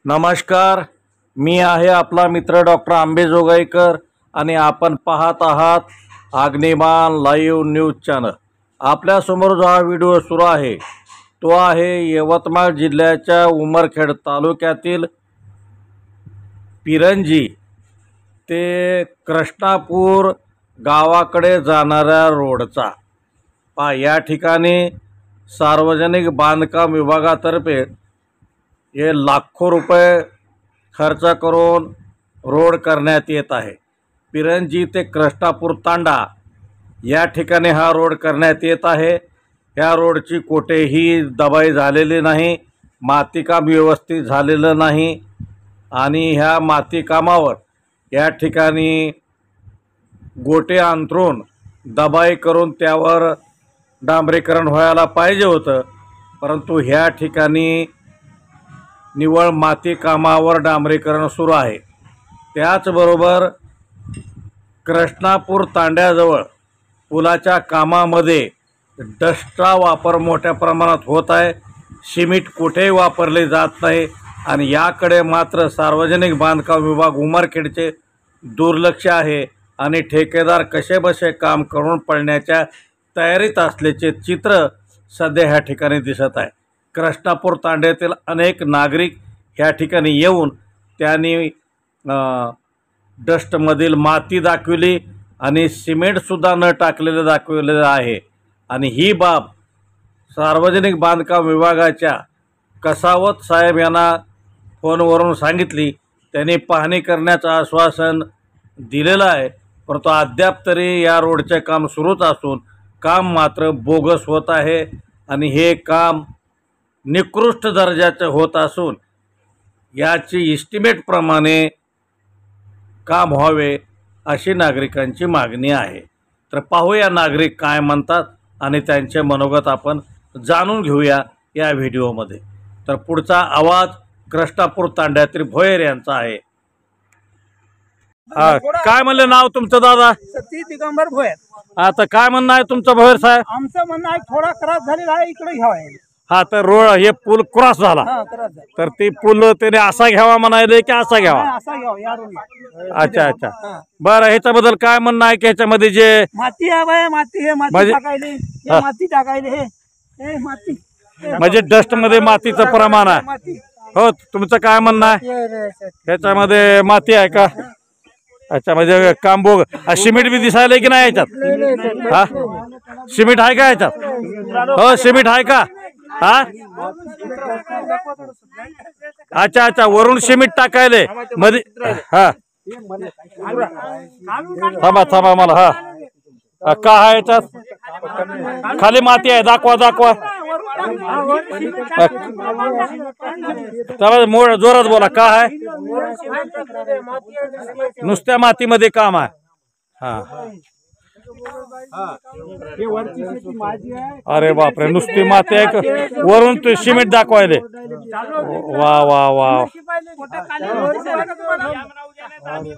नमस्कार, मी आहे आपला मित्र डॉक्टर आंबेजोगाईकर आणि आपण पाहत आहात अग्निबाण लाईव्ह न्यूज चॅनल। आपल्यासमोर जो हा व्हिडिओ सुरू आहे तो आहे यवतमाळ जिल्ह्याच्या उमरखेड तालुक्यातील पिरंजी ते कृष्णापूर गावाकडे जाणाऱ्या रोडचा। या ठिकाणी सार्वजनिक बांधकाम विभागातर्फे ये लाखों रुपये खर्च करून रोड करण्यात येत आहे। पिरंजी ते कृष्णापूर तांडा या ठिकाणी हा रोड करण्यात येत आहे। या रोडची कोठेही दबाई झालेली नाही, मातीकाम व्यवस्थित झालेलं नाही आणि ह्या मातीकामावर या ठिकाणी गोटे अंतरून दबाई करून त्यावर डांबरीकरण व्हायला पाहिजे होतं, परंतु ह्या ठिकाणी निवळ माती कामावर डांबरीकरण सुरू आहे। त्याचबरोबर कृष्णापूर तांड्याजवळ पुलाच्या कामामध्ये डस्टचा वापर मोठ्या प्रमाणात होत आहे। सिमेंट कुठेही वापरले जात नाही आणि याकडे मात्र सार्वजनिक बांधकाम विभाग उमरखेडचे दुर्लक्ष आहे आणि ठेकेदार कसेबसे काम करून पडण्याच्या तयारीत असल्याचे चित्र सध्या ह्या ठिकाणी दिसत आहे। कृष्णापूर तांड्यातील अनेक नागरिक ह्या ठिकाणी येऊन त्यांनी डस्टमधील माती दाखविली आणि सिमेंटसुद्धा न टाकलेलं दाखवलेलं आहे आणि ही बाब सार्वजनिक बांधकाम विभागाच्या कसावत साहेब यांना फोनवरून सांगितली। त्यांनी पाहणी करण्याचं आश्वासन दिलेलं आहे, परंतु अद्याप तरी या रोडचे काम सुरूच असून काम मात्र बोगस होत आहे आणि हे काम निकृष्ट दर्जाचे होत असून याची इस्टिमेट प्रमाणे काम व्हावे अशी नागरिकांची मागणी आहे। तर पाहूया नागरिक काय म्हणतात आणि त्यांचे मनोगत आपण जाणून घेऊया या व्हिडिओमध्ये। तर पुढचा आवाज कृष्णापूर तांड्यातील भोयर यांचा आहे। काय म्हणले नाव तुमचं दादा? सती दिगंबर भोयर। आता काय म्हणणं आहे तुमचं भोयर साहेब? आमचं म्हणणं आहे थोडा क्रॉस झालेला आहे, इकडे घ्यावा। हा, तर रोड हे पूल क्रॉस झाला तर ती पूल त्याने असा घ्यावा म्हणाले की असा घ्यावा? असा घ्यावा या रोडला। अच्छा अच्छा, बरं, ह्याच्याबद्दल काय म्हणणं आहे की ह्याच्यामध्ये जे माती आहे, माती हे माती टाकायले, हे माती टाकायले, हे माती म्हणजे डस्ट मध्ये मातीचं प्रमाण आहे। हो, तुमचं काय म्हणणं आहे? ह्याच्यामध्ये माती आहे का? अच्छा, म्हणजे काम बोग सिमेंट बी दिसायला की नाही याच्यात? हा, सिमेंट आहे का याच्यात? हो, सिमेंट आहे का? हा, अच्छा अच्छा, वरून सिमेंट टाकायले मध्ये। हा, थांबा थांबा मला, हा का आहे याच्यात? खाली माती आहे, दाखवा दाखवा, मोड जोरात बोला, का आहे? नुसत्या मातीमध्ये काम आहे। हा, अरे बापरे, नुसती माती आहे, वरून ते सिमेंट दाखवायले। वा वा वा,